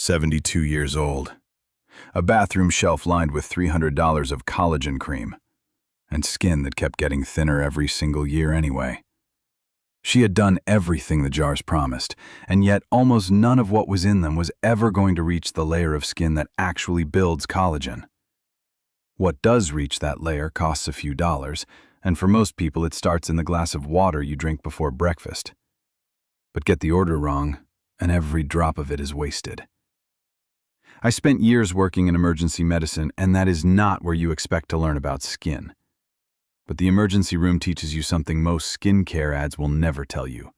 72 years old. A bathroom shelf lined with $300 of collagen cream, and skin that kept getting thinner every single year anyway. She had done everything the jars promised, and yet almost none of what was in them was ever going to reach the layer of skin that actually builds collagen. What does reach that layer costs a few dollars, and for most people it starts in the glass of water you drink before breakfast. But get the order wrong, and every drop of it is wasted. I spent years working in emergency medicine, and that is not where you expect to learn about skin. But the emergency room teaches you something most skincare ads will never tell you.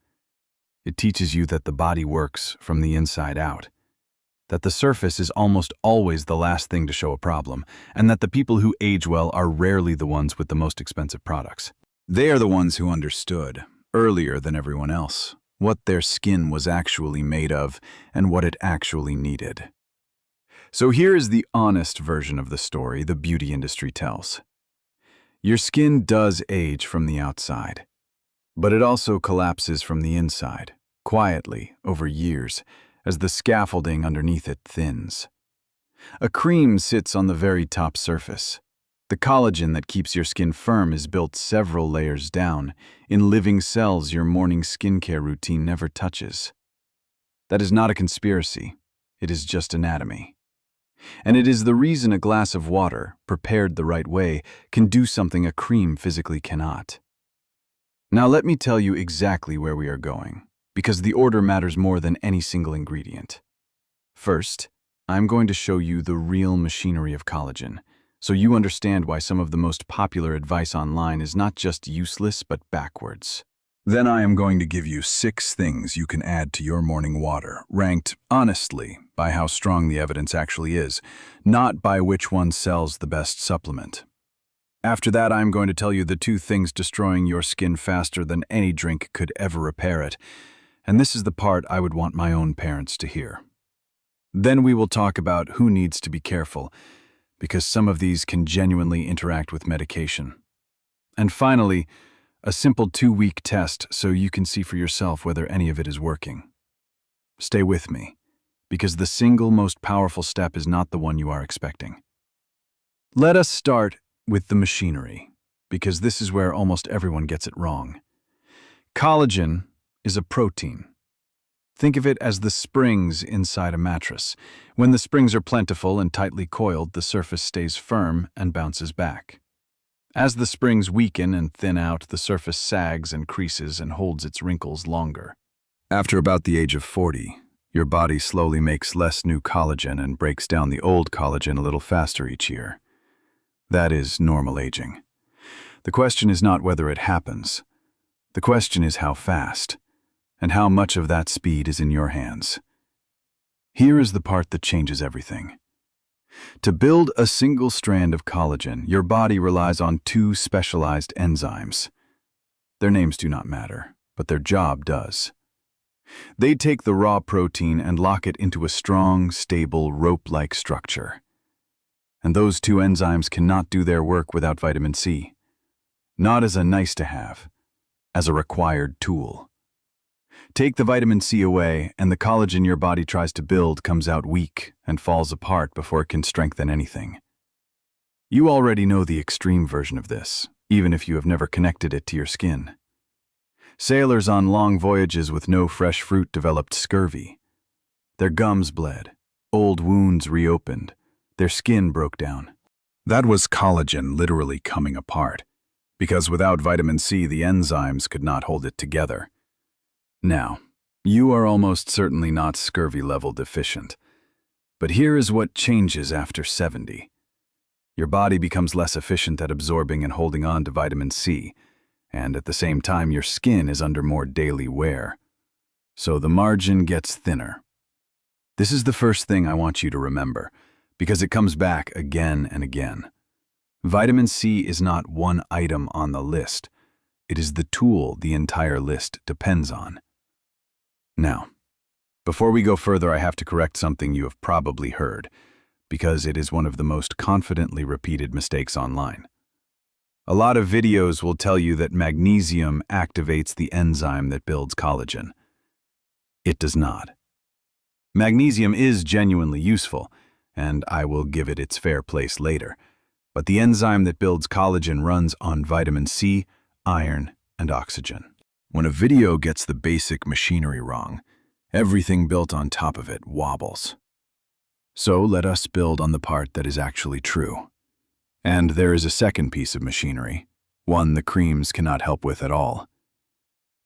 It teaches you that the body works from the inside out, that the surface is almost always the last thing to show a problem, and that the people who age well are rarely the ones with the most expensive products. They are the ones who understood, earlier than everyone else, what their skin was actually made of and what it actually needed. So here is the honest version of the story the beauty industry tells. Your skin does age from the outside, but it also collapses from the inside, quietly, over years, as the scaffolding underneath it thins. A cream sits on the very top surface. The collagen that keeps your skin firm is built several layers down, in living cells your morning skincare routine never touches. That is not a conspiracy, it is just anatomy. And it is the reason a glass of water, prepared the right way, can do something a cream physically cannot. Now let me tell you exactly where we are going, because the order matters more than any single ingredient. First, I'm going to show you the real machinery of collagen, so you understand why some of the most popular advice online is not just useless but backwards. Then I am going to give you 6 things you can add to your morning water, ranked, honestly, by how strong the evidence actually is, not by which one sells the best supplement. After that, I'm going to tell you the 2 things destroying your skin faster than any drink could ever repair it, and this is the part I would want my own parents to hear. Then we will talk about who needs to be careful, because some of these can genuinely interact with medication. And finally, a simple 2-week test so you can see for yourself whether any of it is working. Stay with me, because the single most powerful step is not the one you are expecting. Let us start with the machinery, because this is where almost everyone gets it wrong. Collagen is a protein. Think of it as the springs inside a mattress. When the springs are plentiful and tightly coiled, the surface stays firm and bounces back. As the springs weaken and thin out, the surface sags and creases and holds its wrinkles longer. After about the age of 40, your body slowly makes less new collagen and breaks down the old collagen a little faster each year. That is normal aging. The question is not whether it happens. The question is how fast, and how much of that speed is in your hands. Here is the part that changes everything. To build a single strand of collagen, your body relies on 2 specialized enzymes. Their names do not matter, but their job does. They take the raw protein and lock it into a strong, stable, rope-like structure. And those 2 enzymes cannot do their work without vitamin C. Not as a nice-to-have, as a required tool. Take the vitamin C away, and the collagen your body tries to build comes out weak and falls apart before it can strengthen anything. You already know the extreme version of this, even if you have never connected it to your skin. Sailors on long voyages with no fresh fruit developed scurvy. Their gums bled, old wounds reopened, their skin broke down. That was collagen literally coming apart, because without vitamin C the enzymes could not hold it together. Now, you are almost certainly not scurvy level deficient. But here is what changes after 70. Your body becomes less efficient at absorbing and holding on to vitamin C, and at the same time your skin is under more daily wear. So the margin gets thinner. This is the first thing I want you to remember, because it comes back again and again. Vitamin C is not one item on the list. It is the tool the entire list depends on. Now, before we go further, I have to correct something you have probably heard, because it is one of the most confidently repeated mistakes online. A lot of videos will tell you that magnesium activates the enzyme that builds collagen. It does not. Magnesium is genuinely useful, and I will give it its fair place later. But the enzyme that builds collagen runs on vitamin C, iron, and oxygen. When a video gets the basic machinery wrong, everything built on top of it wobbles. So let us build on the part that is actually true. And there is a second piece of machinery, one the creams cannot help with at all.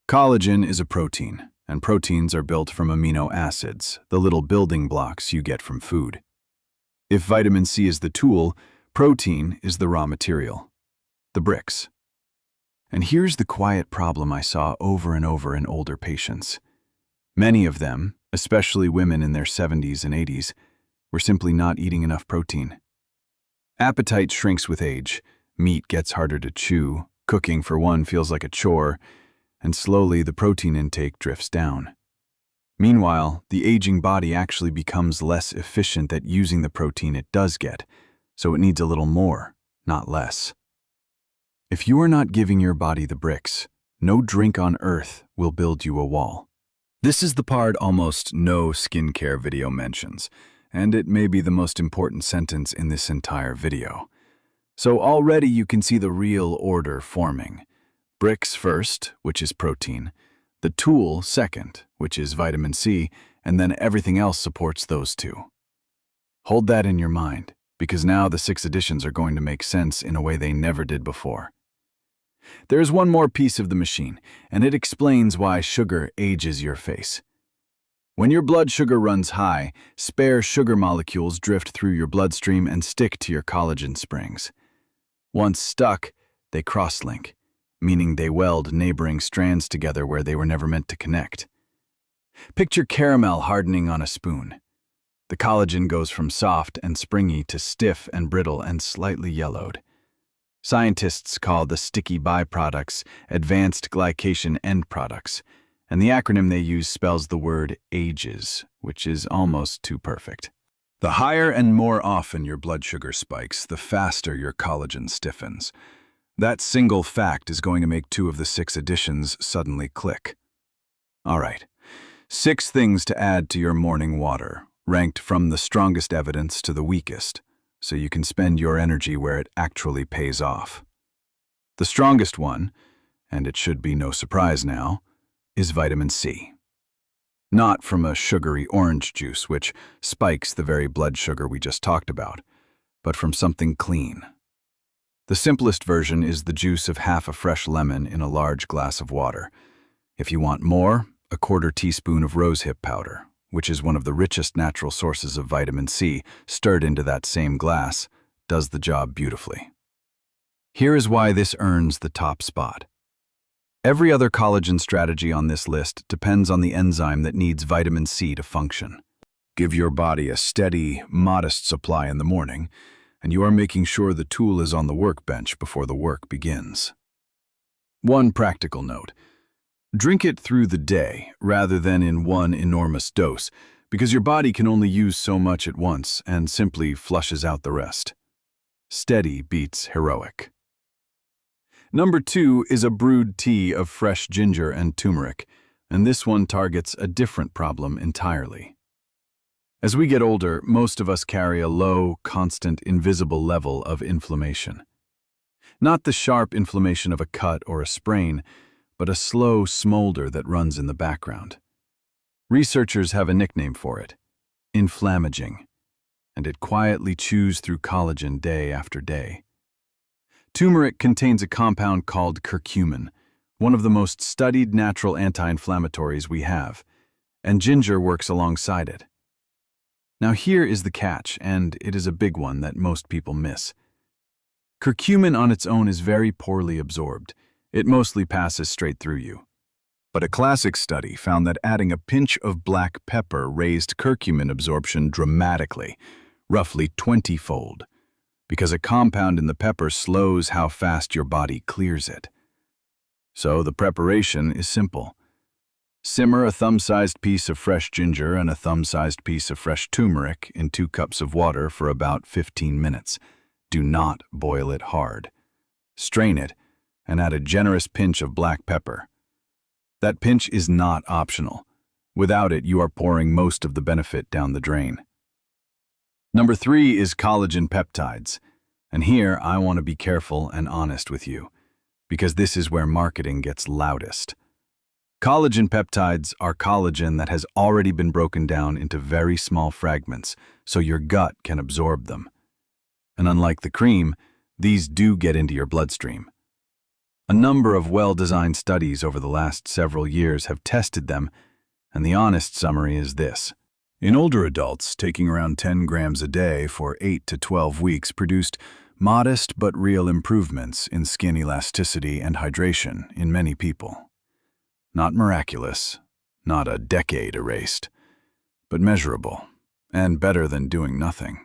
Collagen is a protein, and proteins are built from amino acids, the little building blocks you get from food. If vitamin C is the tool, protein is the raw material, the bricks. And here's the quiet problem I saw over and over in older patients. Many of them, especially women in their 70s and 80s, were simply not eating enough protein. Appetite shrinks with age, meat gets harder to chew, cooking for one feels like a chore, and slowly the protein intake drifts down. Meanwhile, the aging body actually becomes less efficient at using the protein it does get, so it needs a little more, not less. If you are not giving your body the bricks, no drink on earth will build you a wall. This is the part almost no skincare video mentions, and it may be the most important sentence in this entire video. So already you can see the real order forming. Bricks first, which is protein, the tool second, which is vitamin C, and then everything else supports those two. Hold that in your mind, because now the 6 additions are going to make sense in a way they never did before. There is one more piece of the machine, and it explains why sugar ages your face. When your blood sugar runs high, spare sugar molecules drift through your bloodstream and stick to your collagen springs. Once stuck, they cross-link, meaning they weld neighboring strands together where they were never meant to connect. Picture caramel hardening on a spoon. The collagen goes from soft and springy to stiff and brittle and slightly yellowed. Scientists call the sticky byproducts advanced glycation end products, and the acronym they use spells the word AGES, which is almost too perfect. The higher and more often your blood sugar spikes, the faster your collagen stiffens. That single fact is going to make 2 of the 6 additions suddenly click. All right, 6 things to add to your morning water, ranked from the strongest evidence to the weakest, so you can spend your energy where it actually pays off. The strongest one, and it should be no surprise now, is vitamin C. Not from a sugary orange juice, which spikes the very blood sugar we just talked about, but from something clean. The simplest version is the juice of half a fresh lemon in a large glass of water. If you want more, a 1/4 teaspoon of rosehip powder, which is one of the richest natural sources of vitamin C, stirred into that same glass, does the job beautifully. Here is why this earns the top spot. Every other collagen strategy on this list depends on the enzyme that needs vitamin C to function. Give your body a steady, modest supply in the morning, and you are making sure the tool is on the workbench before the work begins. One practical note. Drink it through the day rather than in one enormous dose, because your body can only use so much at once and simply flushes out the rest. Steady beats heroic. Number 2 is a brewed tea of fresh ginger and turmeric, and this one targets a different problem entirely. As we get older, most of us carry a low, constant, invisible level of inflammation. Not the sharp inflammation of a cut or a sprain, but a slow smolder that runs in the background. Researchers have a nickname for it, inflammaging, and it quietly chews through collagen day after day. Turmeric contains a compound called curcumin, one of the most studied natural anti-inflammatories we have, and ginger works alongside it. Now here is the catch, and it is a big one that most people miss. Curcumin on its own is very poorly absorbed. It mostly passes straight through you. But a classic study found that adding a pinch of black pepper raised curcumin absorption dramatically, roughly 20-fold, because a compound in the pepper slows how fast your body clears it. So the preparation is simple. Simmer a thumb-sized piece of fresh ginger and a thumb-sized piece of fresh turmeric in 2 cups of water for about 15 minutes. Do not boil it hard. Strain it and add a generous pinch of black pepper. That pinch is not optional. Without it, you are pouring most of the benefit down the drain. Number 3 is collagen peptides. And here I want to be careful and honest with you, because this is where marketing gets loudest. Collagen peptides are collagen that has already been broken down into very small fragments, so your gut can absorb them. And unlike the cream, these do get into your bloodstream. A number of well-designed studies over the last several years have tested them, and the honest summary is this. In older adults, taking around 10 grams a day for 8 to 12 weeks produced modest but real improvements in skin elasticity and hydration in many people. Not miraculous, not a decade erased, but measurable, and better than doing nothing.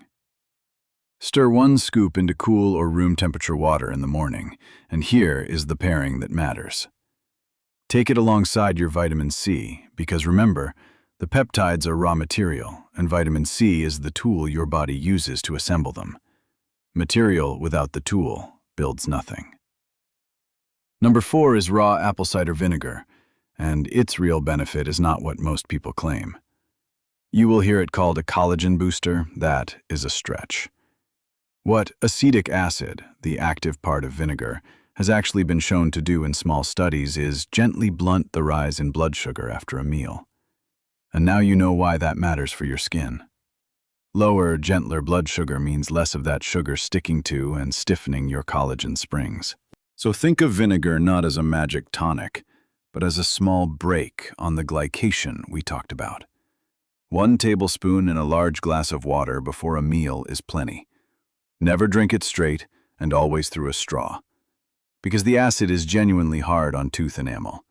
Stir 1 scoop into cool or room temperature water in the morning, and here is the pairing that matters. Take it alongside your vitamin C, because remember, the peptides are raw material, and vitamin C is the tool your body uses to assemble them. Material without the tool builds nothing. Number 4 is raw apple cider vinegar, and its real benefit is not what most people claim. You will hear it called a collagen booster. That is a stretch. What acetic acid, the active part of vinegar, has actually been shown to do in small studies is gently blunt the rise in blood sugar after a meal. And now you know why that matters for your skin. Lower, gentler blood sugar means less of that sugar sticking to and stiffening your collagen springs. So think of vinegar not as a magic tonic, but as a small break on the glycation we talked about. 1 tablespoon in a large glass of water before a meal is plenty. Never drink it straight and always through a straw, because the acid is genuinely hard on tooth enamel.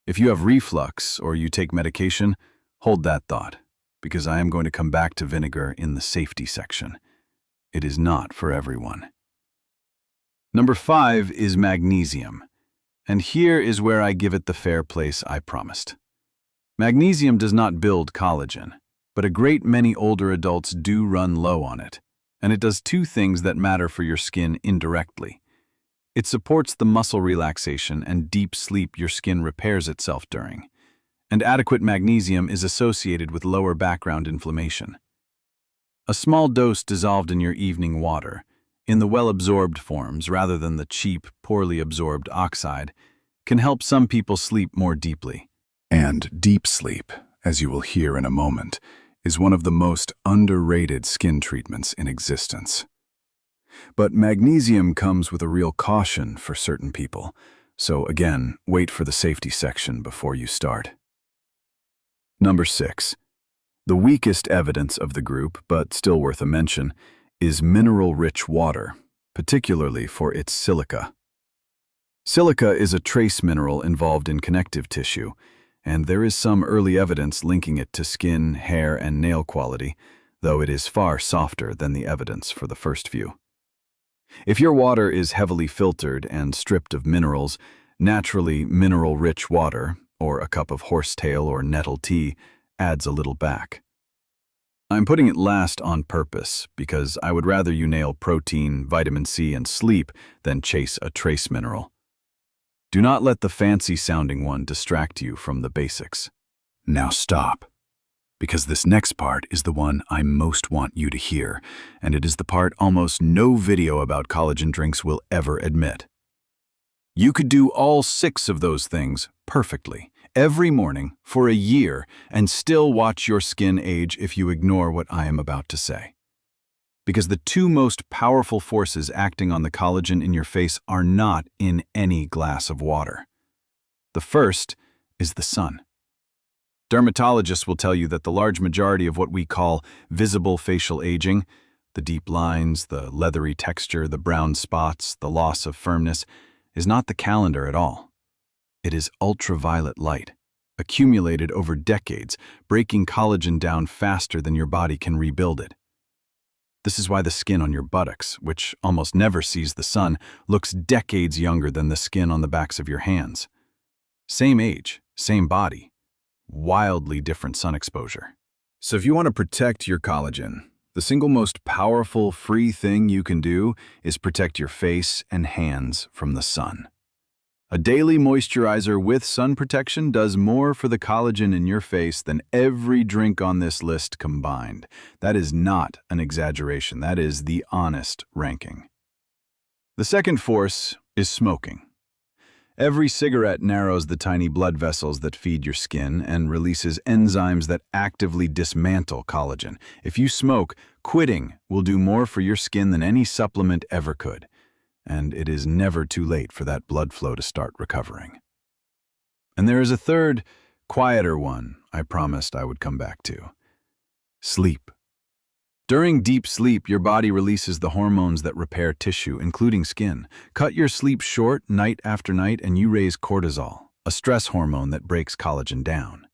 If you have reflux or you take medication, hold that thought, because I am going to come back to vinegar in the safety section. It is not for everyone. Number 5 is magnesium. And here is where I give it the fair place I promised. Magnesium does not build collagen, but a great many older adults do run low on it, and it does 2 things that matter for your skin indirectly. It supports the muscle relaxation and deep sleep your skin repairs itself during, and adequate magnesium is associated with lower background inflammation. A small dose dissolved in your evening water, in the well-absorbed forms rather than the cheap, poorly absorbed oxide, can help some people sleep more deeply. And deep sleep, as you will hear in a moment, is one of the most underrated skin treatments in existence. But magnesium comes with a real caution for certain people, so again, wait for the safety section before you start. Number 6. The weakest evidence of the group, but still worth a mention, is mineral-rich water, particularly for its silica. Silica is a trace mineral involved in connective tissue, and there is some early evidence linking it to skin, hair, and nail quality, though it is far softer than the evidence for the first few. If your water is heavily filtered and stripped of minerals, naturally mineral-rich water, or a cup of horsetail or nettle tea, adds a little back. I'm putting it last on purpose because I would rather you nail protein, vitamin C, and sleep than chase a trace mineral. Do not let the fancy-sounding one distract you from the basics. Now stop, because this next part is the one I most want you to hear, and it is the part almost no video about collagen drinks will ever admit. You could do all 6 of those things perfectly, every morning, for a year, and still watch your skin age if you ignore what I am about to say. Because the 2 most powerful forces acting on the collagen in your face are not in any glass of water. The first is the sun. Dermatologists will tell you that the large majority of what we call visible facial aging, the deep lines, the leathery texture, the brown spots, the loss of firmness, is not the calendar at all. It is ultraviolet light, accumulated over decades, breaking collagen down faster than your body can rebuild it. This is why the skin on your buttocks, which almost never sees the sun, looks decades younger than the skin on the backs of your hands. Same age, same body, wildly different sun exposure. So if you want to protect your collagen, the single most powerful free thing you can do is protect your face and hands from the sun. A daily moisturizer with sun protection does more for the collagen in your face than every drink on this list combined. That is not an exaggeration. That is the honest ranking. The second force is smoking. Every cigarette narrows the tiny blood vessels that feed your skin and releases enzymes that actively dismantle collagen. If you smoke, quitting will do more for your skin than any supplement ever could. And it is never too late for that blood flow to start recovering. And there is a third, quieter one I promised I would come back to. Sleep. During deep sleep, your body releases the hormones that repair tissue, including skin. Cut your sleep short night after night and you raise cortisol, a stress hormone that breaks collagen down.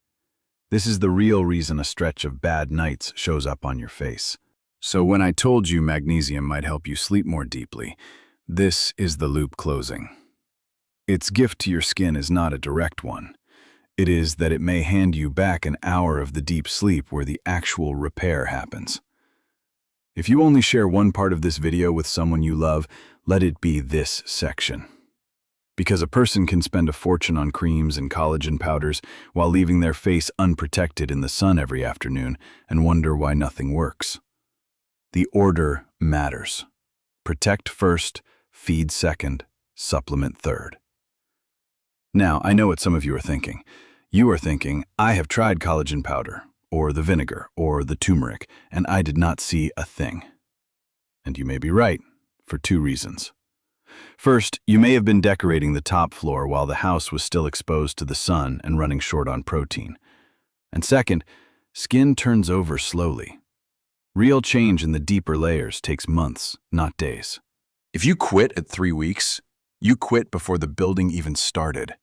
This is the real reason a stretch of bad nights shows up on your face. So when I told you magnesium might help you sleep more deeply, this is the loop closing. Its gift to your skin is not a direct one. It is that it may hand you back an hour of the deep sleep where the actual repair happens. If you only share one part of this video with someone you love, let it be this section. Because a person can spend a fortune on creams and collagen powders while leaving their face unprotected in the sun every afternoon and wonder why nothing works. The order matters. Protect first, feed second, supplement third. Now, I know what some of you are thinking. You are thinking, I have tried collagen powder, or the vinegar, or the turmeric, and I did not see a thing. And you may be right, for two reasons. First, you may have been decorating the top floor while the house was still exposed to the sun and running short on protein. And second, skin turns over slowly. Real change in the deeper layers takes months, not days. If you quit at 3 weeks, you quit before the building even started.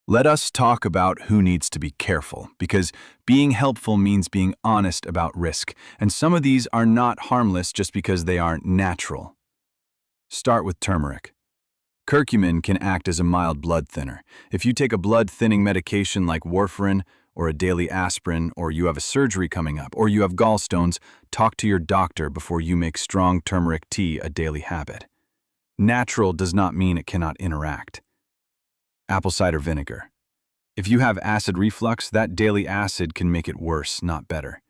Let us talk about who needs to be careful, because being helpful means being honest about risk, and some of these are not harmless just because they aren't natural. Start with turmeric. Curcumin can act as a mild blood thinner. If you take a blood-thinning medication like warfarin, or a daily aspirin, or you have a surgery coming up, or you have gallstones, talk to your doctor before you make strong turmeric tea a daily habit. Natural does not mean it cannot interact. Apple cider vinegar. If you have acid reflux, that daily acid can make it worse, not better.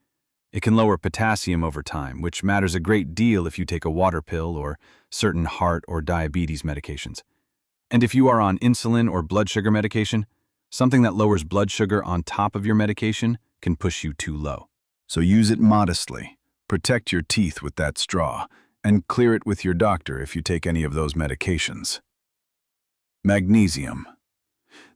It can lower potassium over time, which matters a great deal if you take a water pill or certain heart or diabetes medications. And if you are on insulin or blood sugar medication, something that lowers blood sugar on top of your medication can push you too low. So use it modestly. Protect your teeth with that straw, and clear it with your doctor if you take any of those medications. Magnesium.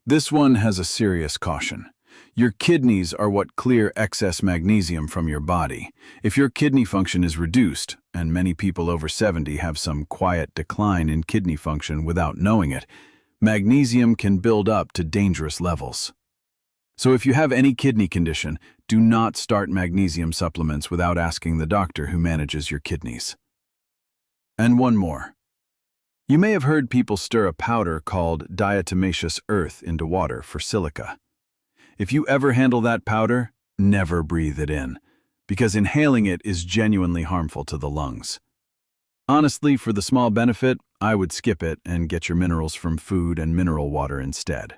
This one has a serious caution. Your kidneys are what clear excess magnesium from your body. If your kidney function is reduced, and many people over 70 have some quiet decline in kidney function without knowing it, magnesium can build up to dangerous levels. So if you have any kidney condition, do not start magnesium supplements without asking the doctor who manages your kidneys. And one more. You may have heard people stir a powder called diatomaceous earth into water for silica. If you ever handle that powder, never breathe it in, because inhaling it is genuinely harmful to the lungs. Honestly, for the small benefit, I would skip it and get your minerals from food and mineral water instead.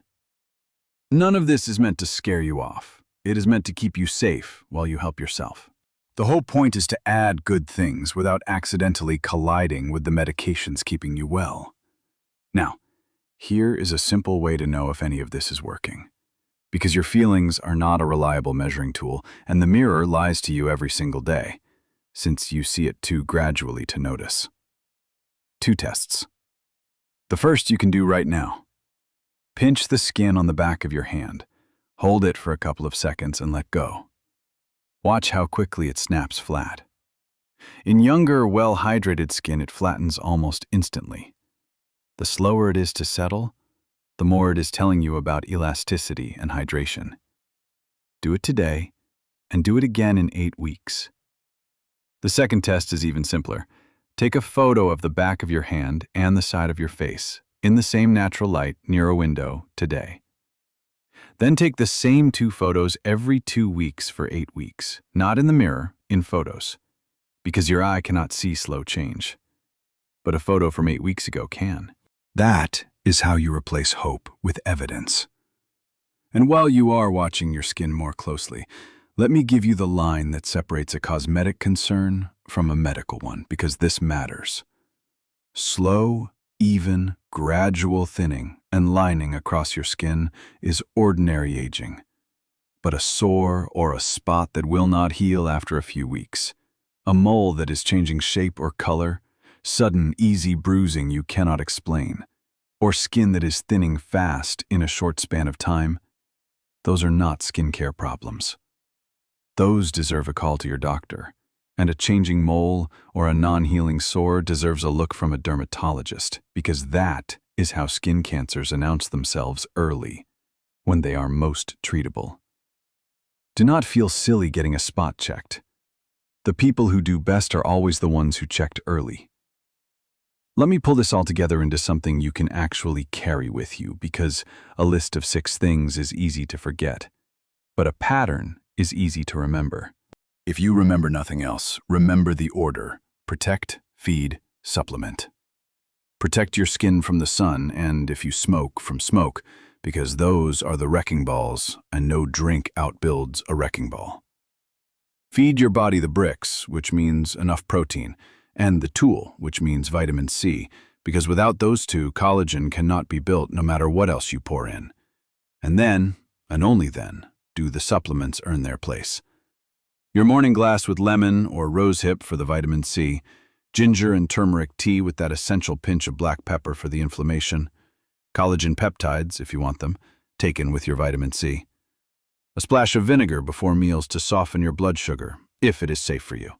None of this is meant to scare you off. It is meant to keep you safe while you help yourself. The whole point is to add good things without accidentally colliding with the medications keeping you well. Now, here is a simple way to know if any of this is working. Because your feelings are not a reliable measuring tool, and the mirror lies to you every single day, since you see it too gradually to notice. 2 tests. The first you can do right now. Pinch the skin on the back of your hand. Hold it for a couple of seconds and let go. Watch how quickly it snaps flat. In younger, well-hydrated skin, it flattens almost instantly. The slower it is to settle, the more it is telling you about elasticity and hydration. Do it today, and do it again in 8 weeks. The second test is even simpler. Take a photo of the back of your hand and the side of your face, in the same natural light near a window today. Then take the same 2 photos every 2 weeks for 8 weeks, not in the mirror, in photos, because your eye cannot see slow change. But a photo from 8 weeks ago can. That is how you replace hope with evidence. And while you are watching your skin more closely, let me give you the line that separates a cosmetic concern from a medical one, because this matters. Slow, even, gradual thinning and lining across your skin is ordinary aging, but a sore or a spot that will not heal after a few weeks, a mole that is changing shape or color, sudden, easy bruising you cannot explain, or skin that is thinning fast in a short span of time, those are not skincare problems. Those deserve a call to your doctor, and a changing mole or a non-healing sore deserves a look from a dermatologist, because that is how skin cancers announce themselves early, when they are most treatable. Do not feel silly getting a spot checked. The people who do best are always the ones who checked early. Let me pull this all together into something you can actually carry with you, because a list of 6 things is easy to forget, but a pattern is easy to remember. If you remember nothing else, remember the order: protect, feed, supplement. Protect your skin from the sun, and if you smoke, from smoke, because those are the wrecking balls, and no drink outbuilds a wrecking ball. Feed your body the bricks, which means enough protein, and the tool, which means vitamin C, because without those two, collagen cannot be built no matter what else you pour in. And then, and only then, do the supplements earn their place. Your morning glass with lemon or rosehip for the vitamin C, ginger and turmeric tea with that essential pinch of black pepper for the inflammation, collagen peptides, if you want them, taken with your vitamin C. A splash of vinegar before meals to soften your blood sugar, if it is safe for you.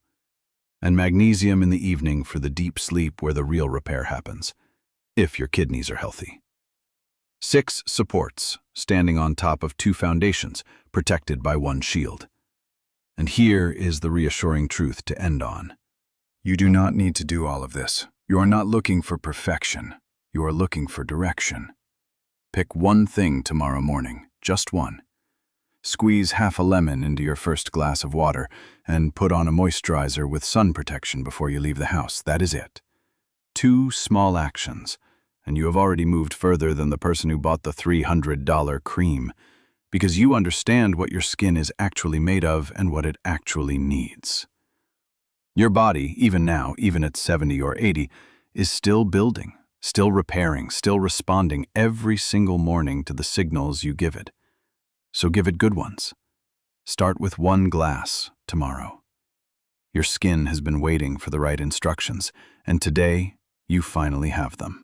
And magnesium in the evening for the deep sleep where the real repair happens, if your kidneys are healthy. 6 supports, standing on top of 2 foundations, protected by 1 shield. And here is the reassuring truth to end on. You do not need to do all of this. You are not looking for perfection. You are looking for direction. Pick one thing tomorrow morning, just one. Squeeze half a lemon into your first glass of water and put on a moisturizer with sun protection before you leave the house. That is it. 2 small actions, and you have already moved further than the person who bought the $300 cream, because you understand what your skin is actually made of and what it actually needs. Your body, even now, even at 70 or 80, is still building, still repairing, still responding every single morning to the signals you give it. So give it good ones. Start with 1 glass tomorrow. Your skin has been waiting for the right instructions, and today you finally have them.